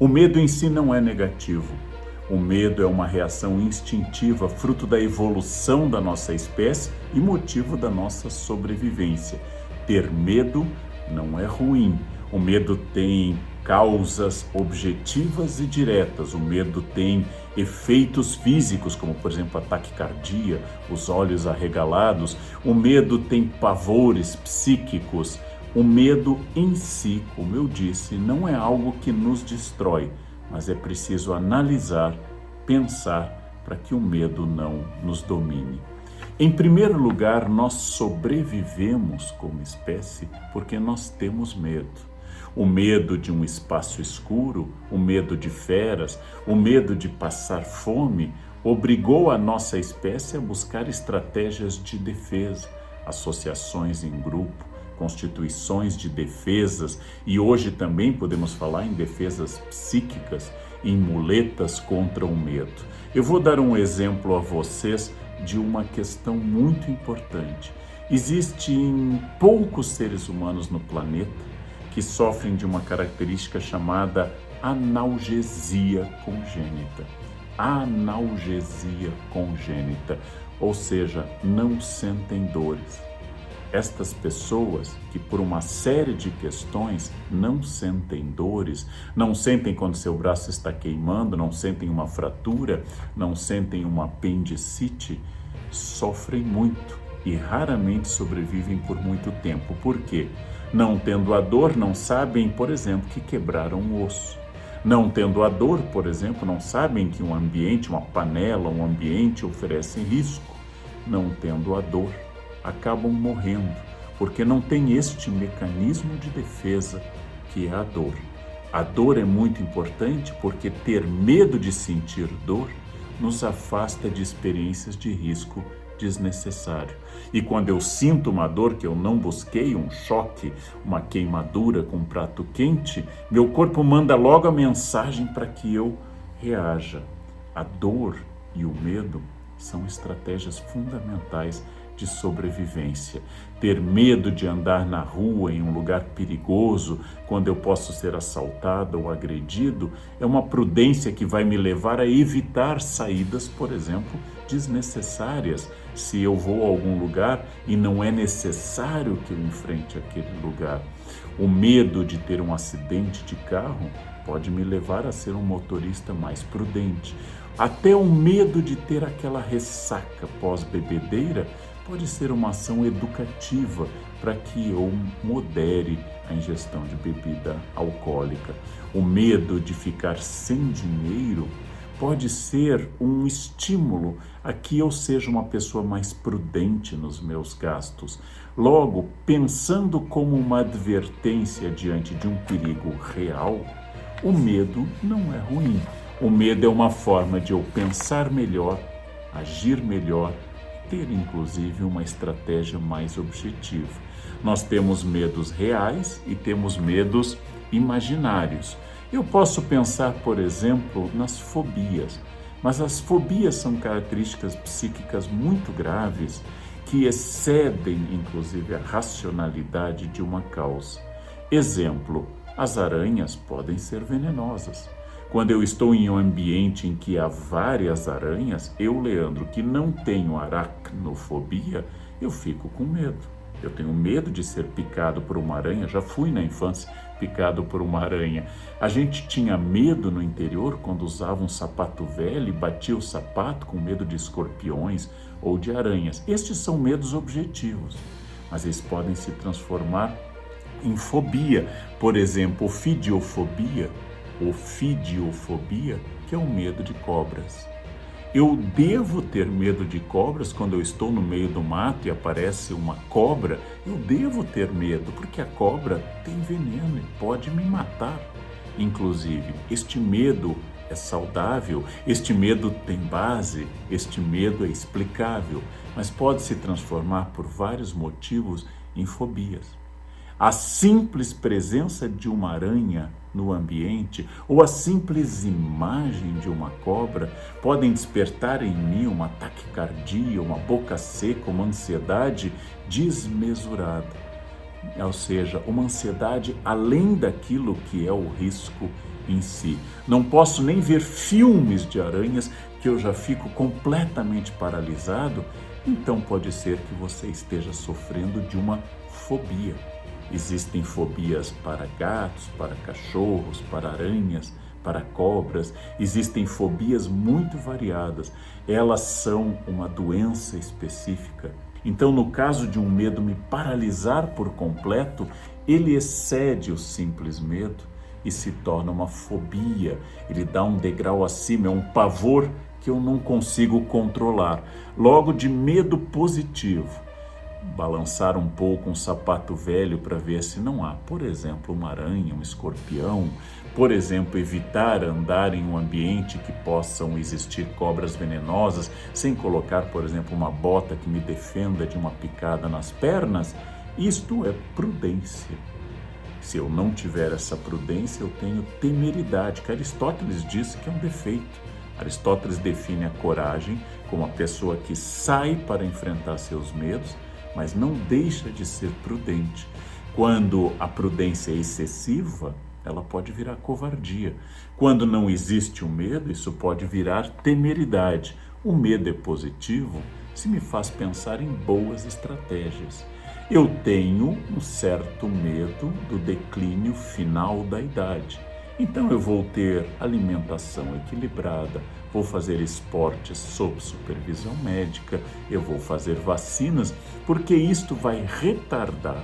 O medo em si não é negativo. O medo é uma reação instintiva, fruto da evolução da nossa espécie e motivo da nossa sobrevivência. Ter medo não é ruim. O medo tem causas objetivas e diretas. O medo tem efeitos físicos, como por exemplo a taquicardia, os olhos arregalados. O medo tem pavores psíquicos. O medo em si, como eu disse, não é algo que nos destrói, mas é preciso analisar, pensar para que o medo não nos domine. Em primeiro lugar, nós sobrevivemos como espécie porque nós temos medo. O medo de um espaço escuro, o medo de feras, o medo de passar fome, obrigou a nossa espécie a buscar estratégias de defesa, associações em grupo, constituições de defesas, e hoje também podemos falar em defesas psíquicas, em muletas contra o medo. Eu vou dar um exemplo a vocês de uma questão muito importante. Existem poucos seres humanos no planeta que sofrem de uma característica chamada analgesia congênita. Analgesia congênita, ou seja, não sentem dores. Estas pessoas que por uma série de questões não sentem dores, não sentem quando seu braço está queimando, não sentem uma fratura, não sentem uma apendicite, sofrem muito e raramente sobrevivem por muito tempo. Por quê? Não tendo a dor, não sabem, por exemplo, que quebraram um osso. Não tendo a dor, por exemplo, não sabem que um ambiente, uma panela, um ambiente oferece risco. Não tendo a dor, acabam morrendo, porque não tem este mecanismo de defesa que é a dor. A dor é muito importante porque ter medo de sentir dor nos afasta de experiências de risco desnecessário. E quando eu sinto uma dor que eu não busquei, um choque, uma queimadura com um prato quente, meu corpo manda logo a mensagem para que eu reaja. A dor e o medo são estratégias fundamentais de sobrevivência. Ter medo de andar na rua em um lugar perigoso, quando eu posso ser assaltado ou agredido, é uma prudência que vai me levar a evitar saídas, por exemplo, desnecessárias. Se eu vou a algum lugar e não é necessário que eu enfrente aquele lugar. O medo de ter um acidente de carro pode me levar a ser um motorista mais prudente. Até o medo de ter aquela ressaca pós-bebedeira pode ser uma ação educativa para que eu modere a ingestão de bebida alcoólica. O medo de ficar sem dinheiro pode ser um estímulo a que eu seja uma pessoa mais prudente nos meus gastos. Logo, pensando como uma advertência diante de um perigo real, o medo não é ruim. O medo é uma forma de eu pensar melhor, agir melhor, ter inclusive uma estratégia mais objetiva. Nós temos medos reais e temos medos imaginários. Eu posso pensar, por exemplo, nas fobias, mas as fobias são características psíquicas muito graves que excedem inclusive a racionalidade de uma causa. Exemplo, as aranhas podem ser venenosas. Quando eu estou em um ambiente em que há várias aranhas, eu, Leandro, que não tenho aracnofobia, eu fico com medo. Eu tenho medo de ser picado por uma aranha, já fui na infância picado por uma aranha. A gente tinha medo no interior quando usava um sapato velho e batia o sapato com medo de escorpiões ou de aranhas. Estes são medos objetivos, mas eles podem se transformar em fobia. Por exemplo, ofidiofobia, que é o medo de cobras. Eu devo ter medo de cobras quando eu estou no meio do mato e aparece uma cobra? Eu devo ter medo, porque a cobra tem veneno e pode me matar. Inclusive, este medo é saudável, este medo tem base, este medo é explicável, mas pode se transformar por vários motivos em fobias. A simples presença de uma aranha no ambiente ou a simples imagem de uma cobra podem despertar em mim uma taquicardia, uma boca seca, uma ansiedade desmesurada. ou seja, uma ansiedade além daquilo que é o risco em si. Não posso nem ver filmes de aranhas que eu já fico completamente paralisado, então pode ser que você esteja sofrendo de uma fobia. Existem fobias para gatos, para cachorros, para aranhas, para cobras. Existem fobias muito variadas. Elas são uma doença específica. Então, no caso de um medo me paralisar por completo, ele excede o simples medo e se torna uma fobia. Ele dá um degrau acima, é um pavor que eu não consigo controlar. Logo, de medo positivo, balançar um pouco um sapato velho para ver se não há, por exemplo, uma aranha, um escorpião, por exemplo, evitar andar em um ambiente que possam existir cobras venenosas, sem colocar, por exemplo, uma bota que me defenda de uma picada nas pernas. Isto é prudência. Se eu não tiver essa prudência, eu tenho temeridade, que Aristóteles disse que é um defeito. Aristóteles define a coragem como a pessoa que sai para enfrentar seus medos, mas não deixa de ser prudente. Quando a prudência é excessiva, ela pode virar covardia. Quando não existe o medo, isso pode virar temeridade. O medo é positivo se me faz pensar em boas estratégias. Eu tenho um certo medo do declínio final da idade. Então eu vou ter alimentação equilibrada, vou fazer esportes sob supervisão médica, eu vou fazer vacinas, porque isto vai retardar,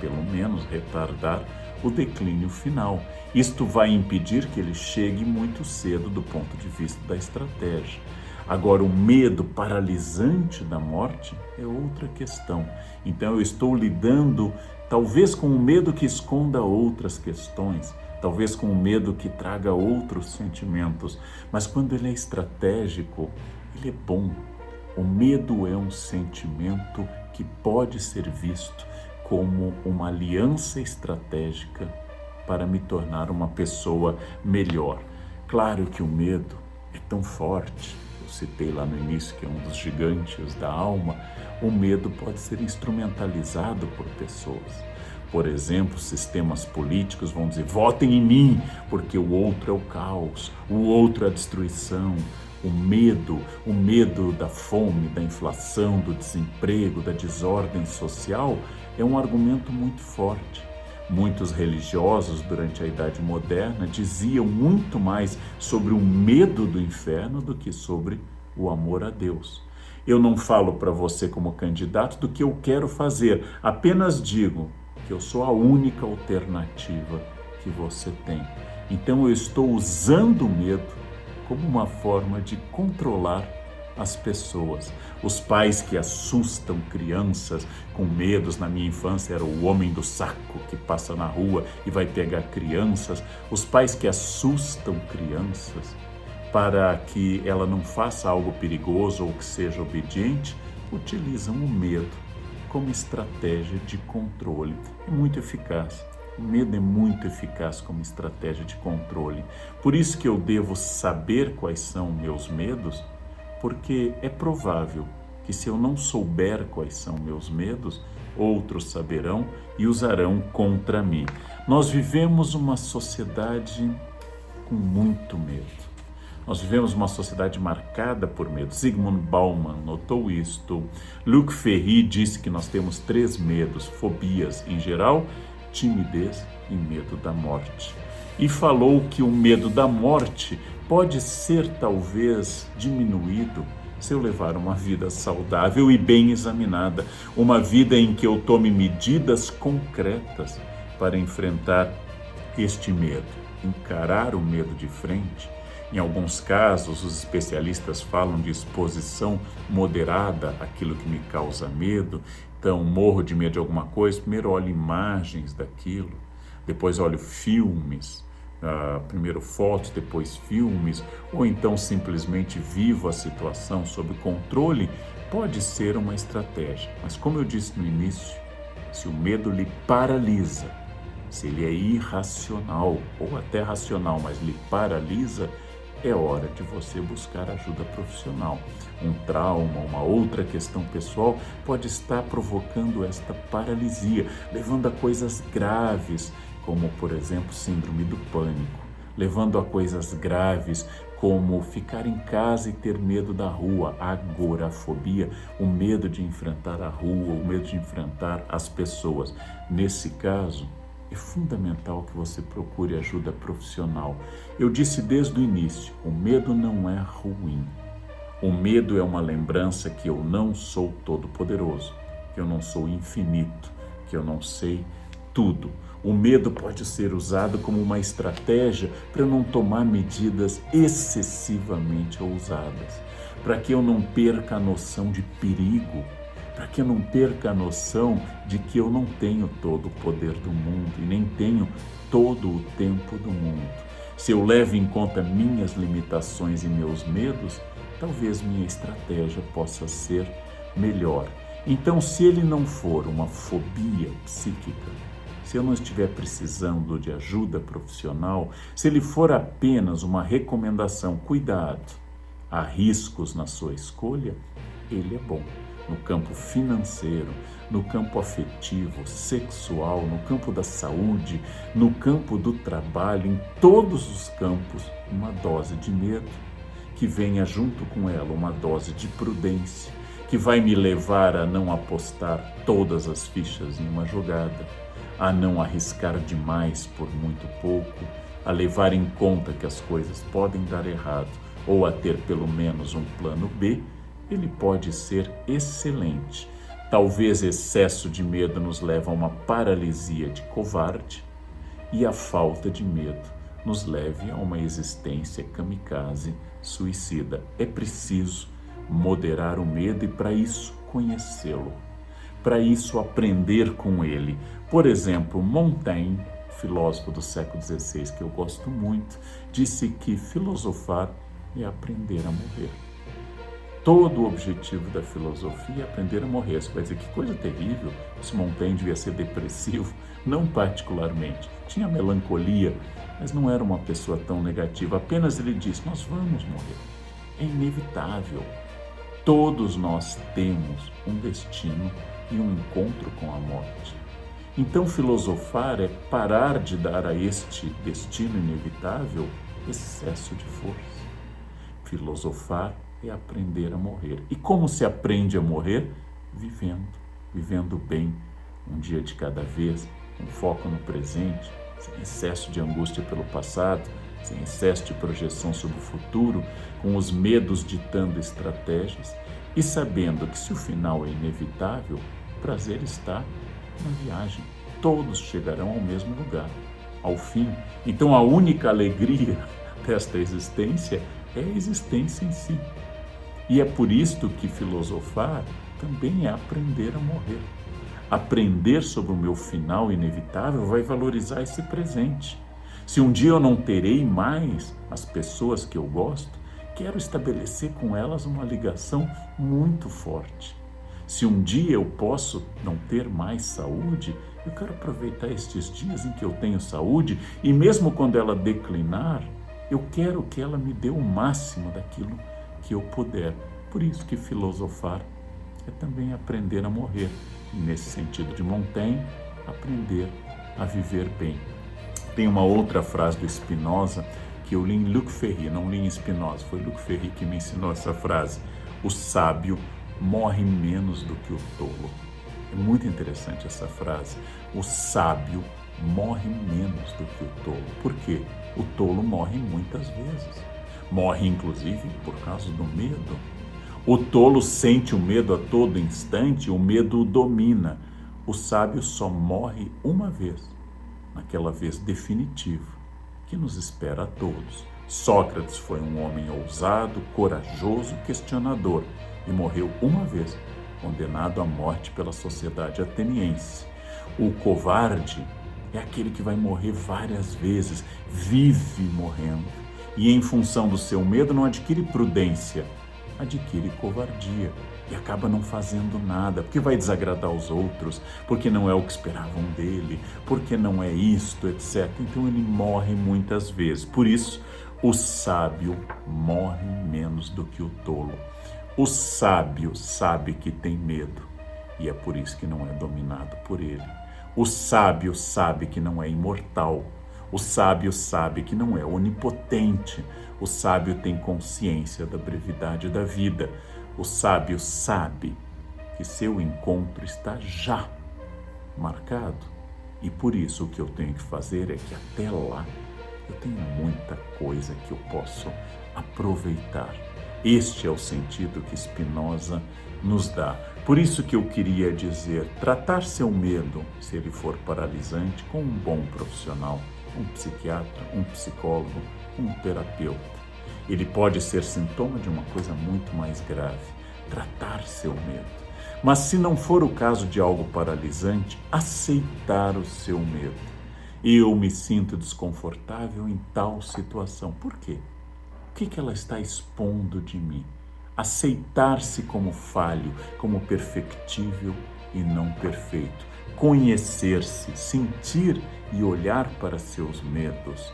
pelo menos retardar, o declínio final. Isto vai impedir que ele chegue muito cedo do ponto de vista da estratégia. Agora, o medo paralisante da morte é outra questão. Então eu estou lidando talvez com um medo que esconda outras questões, talvez com um medo que traga outros sentimentos, mas quando ele é estratégico, ele é bom. O medo é um sentimento que pode ser visto como uma aliança estratégica para me tornar uma pessoa melhor. Claro que o medo é tão forte, eu citei lá no início que é um dos gigantes da alma. O medo pode ser instrumentalizado por pessoas. Por exemplo, sistemas políticos vão dizer: votem em mim, porque o outro é o caos, o outro é a destruição. O medo da fome, da inflação, do desemprego, da desordem social é um argumento muito forte. Muitos religiosos durante a Idade Moderna diziam muito mais sobre o medo do inferno do que sobre o amor a Deus. Eu não falo para você como candidato do que eu quero fazer, apenas digo que eu sou a única alternativa que você tem. Então eu estou usando o medo como uma forma de controlar as pessoas. Os pais que assustam crianças com medos, na minha infância era o homem do saco que passa na rua e vai pegar crianças. Os pais que assustam crianças para que ela não faça algo perigoso ou que seja obediente, utilizam o medo como estratégia de controle. É muito eficaz. O medo é muito eficaz como estratégia de controle. Por isso que eu devo saber quais são meus medos, porque é provável que se eu não souber quais são meus medos, outros saberão e usarão contra mim. Nós vivemos uma sociedade com muito medo. Nós vivemos uma sociedade marcada por medo. Zygmunt Bauman notou isto. Luc Ferry disse que nós temos 3 medos, fobias em geral, timidez e medo da morte. E falou que o medo da morte pode ser talvez diminuído se eu levar uma vida saudável e bem examinada, uma vida em que eu tome medidas concretas para enfrentar este medo, encarar o medo de frente. Em alguns casos, os especialistas falam de exposição moderada àquilo que me causa medo. Então, morro de medo de alguma coisa, primeiro olho imagens daquilo, depois olho filmes, primeiro fotos, depois filmes, ou então simplesmente vivo a situação sob controle. Pode ser uma estratégia, mas como eu disse no início, se o medo lhe paralisa, se ele é irracional ou até racional, mas lhe paralisa, é hora de você buscar ajuda profissional. Um trauma, uma outra questão pessoal pode estar provocando esta paralisia, levando a coisas graves, como, por exemplo, síndrome do pânico, levando a coisas graves como ficar em casa e ter medo da rua, a agorafobia, o medo de enfrentar a rua, o medo de enfrentar as pessoas. Nesse caso, é fundamental que você procure ajuda profissional. Eu disse desde o início, o medo não é ruim. O medo é uma lembrança que eu não sou todo-poderoso, que eu não sou infinito, que eu não sei tudo. O medo pode ser usado como uma estratégia para eu não tomar medidas excessivamente ousadas, para que eu não perca a noção de perigo, para que eu não perca a noção de que eu não tenho todo o poder do mundo e nem tenho todo o tempo do mundo. Se eu levo em conta minhas limitações e meus medos, talvez minha estratégia possa ser melhor. Então, se ele não for uma fobia psíquica, se eu não estiver precisando de ajuda profissional, se ele for apenas uma recomendação, cuidado, há riscos na sua escolha, ele é bom. No campo financeiro, no campo afetivo, sexual, no campo da saúde, no campo do trabalho, em todos os campos, uma dose de medo, que venha junto com ela uma dose de prudência, que vai me levar a não apostar todas as fichas em uma jogada, a não arriscar demais por muito pouco, a levar em conta que as coisas podem dar errado ou a ter pelo menos um plano B, ele pode ser excelente. Talvez excesso de medo nos leve a uma paralisia de covarde e a falta de medo nos leve a uma existência kamikaze suicida. É preciso moderar o medo e, para isso, conhecê-lo. Para isso, aprender com ele. Por exemplo, Montaigne, filósofo do século XVI, que eu gosto muito, disse que filosofar é aprender a morrer. Todo o objetivo da filosofia é aprender a morrer. Você vai dizer, que coisa terrível, esse Montaigne devia ser depressivo. Não particularmente, tinha melancolia, mas não era uma pessoa tão negativa. Apenas ele disse, nós vamos morrer, é inevitável. Todos nós temos um destino e um encontro com a morte. Então, filosofar é parar de dar a este destino inevitável excesso de força. Filosofar é aprender a morrer. E como se aprende a morrer? Vivendo bem, um dia de cada vez, com foco no presente, sem excesso de angústia pelo passado, sem excesso de projeção sobre o futuro, com os medos ditando estratégias e sabendo que se o final é inevitável, o prazer está na viagem. Todos chegarão ao mesmo lugar, ao fim. Então a única alegria desta existência é a existência em si. E é por isto que filosofar também é aprender a morrer. Aprender sobre o meu final inevitável vai valorizar esse presente. Se um dia eu não terei mais as pessoas que eu gosto, quero estabelecer com elas uma ligação muito forte. Se um dia eu posso não ter mais saúde, eu quero aproveitar estes dias em que eu tenho saúde e mesmo quando ela declinar, eu quero que ela me dê o máximo daquilo que eu puder. Por isso que filosofar é também aprender a morrer. E nesse sentido de Montaigne, aprender a viver bem. Tem uma outra frase do Spinoza que eu li em Luc Ferry, não li em Spinoza, foi Luc Ferry que me ensinou essa frase. O sábio morre menos do que o tolo. É muito interessante essa frase. O sábio morre menos do que o tolo. Por quê? O tolo morre muitas vezes. Morre, inclusive, por causa do medo. O tolo sente o medo a todo instante, o medo o domina. O sábio só morre uma vez, naquela vez definitiva, que nos espera a todos. Sócrates foi um homem ousado, corajoso, questionador, e morreu uma vez, condenado à morte pela sociedade ateniense. O covarde é aquele que vai morrer várias vezes, vive morrendo, e em função do seu medo não adquire prudência, adquire covardia e acaba não fazendo nada, porque vai desagradar os outros, porque não é o que esperavam dele, porque não é isto, etc. Então ele morre muitas vezes. Por isso, O sábio morre menos do que o tolo. O sábio sabe que tem medo e é por isso que não é dominado por ele. O sábio sabe que não é imortal. O sábio sabe que não é onipotente. O sábio tem consciência da brevidade da vida. O sábio sabe que seu encontro está já marcado. E por isso o que eu tenho que fazer é que até lá eu tenho muita coisa que eu posso aproveitar. Este é o sentido que Spinoza nos dá. Por isso que eu queria dizer, tratar seu medo, se ele for paralisante, com um bom profissional, um psiquiatra, um psicólogo, um terapeuta. Ele pode ser sintoma de uma coisa muito mais grave, tratar seu medo. Mas se não for o caso de algo paralisante, aceitar o seu medo. Eu me sinto desconfortável em tal situação. Por quê? O que ela está expondo de mim? Aceitar-se como falho, como perfectível e não perfeito. Conhecer-se, sentir e olhar para seus medos.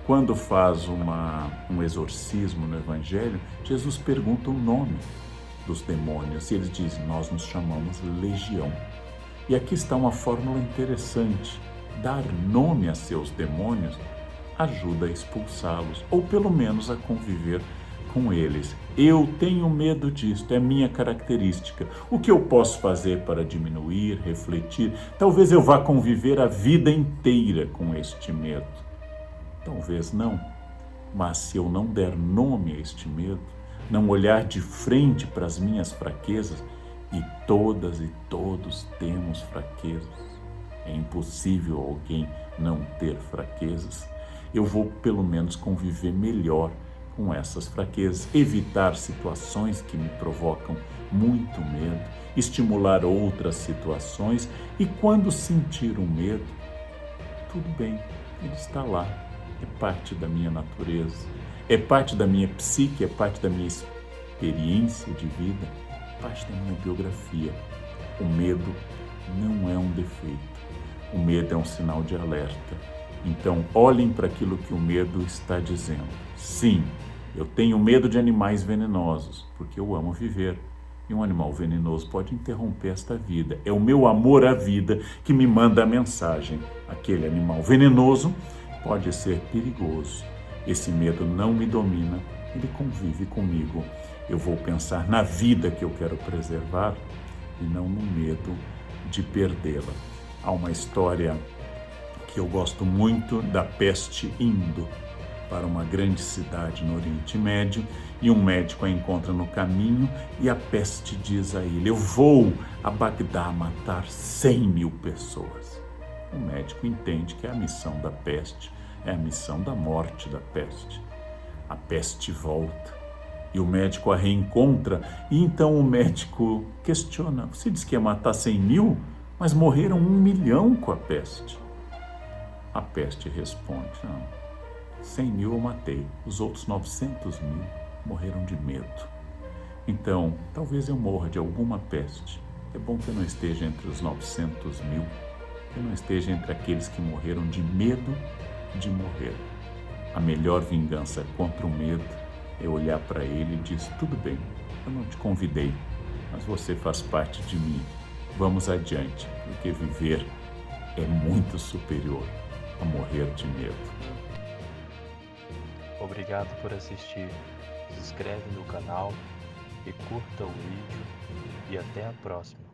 Quando faz um exorcismo no Evangelho, Jesus pergunta o nome dos demônios e eles dizem, nós nos chamamos legião. E aqui está uma fórmula interessante. Dar nome a seus demônios ajuda a expulsá-los, ou pelo menos a conviver com eles. Eu tenho medo disto, é minha característica. O que eu posso fazer para diminuir, refletir? Talvez eu vá conviver a vida inteira com este medo. Talvez não. Mas se eu não der nome a este medo, não olhar de frente para as minhas fraquezas, e todas e todos temos fraquezas, é impossível alguém não ter fraquezas, eu vou pelo menos conviver melhor com essas fraquezas, evitar situações que me provocam muito medo, estimular outras situações e quando sentir um medo, tudo bem, ele está lá, é parte da minha natureza, é parte da minha psique, é parte da minha experiência de vida, é parte da minha biografia. O medo não é um defeito. O medo é um sinal de alerta. Então, olhem para aquilo que o medo está dizendo. Sim, eu tenho medo de animais venenosos, porque eu amo viver. E um animal venenoso pode interromper esta vida. É o meu amor à vida que me manda a mensagem. Aquele animal venenoso pode ser perigoso. Esse medo não me domina, ele convive comigo. Eu vou pensar na vida que eu quero preservar e não no medo de perdê-la. Há uma história que eu gosto muito da peste indo para uma grande cidade no Oriente Médio e um médico a encontra no caminho e a peste diz a ele, eu vou a Bagdá matar 100.000 pessoas. O médico entende que é a missão da peste, é a missão da morte da peste. A peste volta e o médico a reencontra e então o médico questiona, você disse que ia matar 100.000, mas morreram 1 milhão com a peste. A peste responde, não, 100.000 eu matei, os outros 900.000 morreram de medo. Então, talvez eu morra de alguma peste. É bom que eu não esteja entre os 900.000, que eu não esteja entre aqueles que morreram de medo de morrer. A melhor vingança contra o medo é olhar para ele e dizer, tudo bem, eu não te convidei, mas você faz parte de mim. Vamos adiante, porque viver é muito superior a morrer de medo. Obrigado por assistir. Se inscreve no canal e curta o vídeo e até a próxima.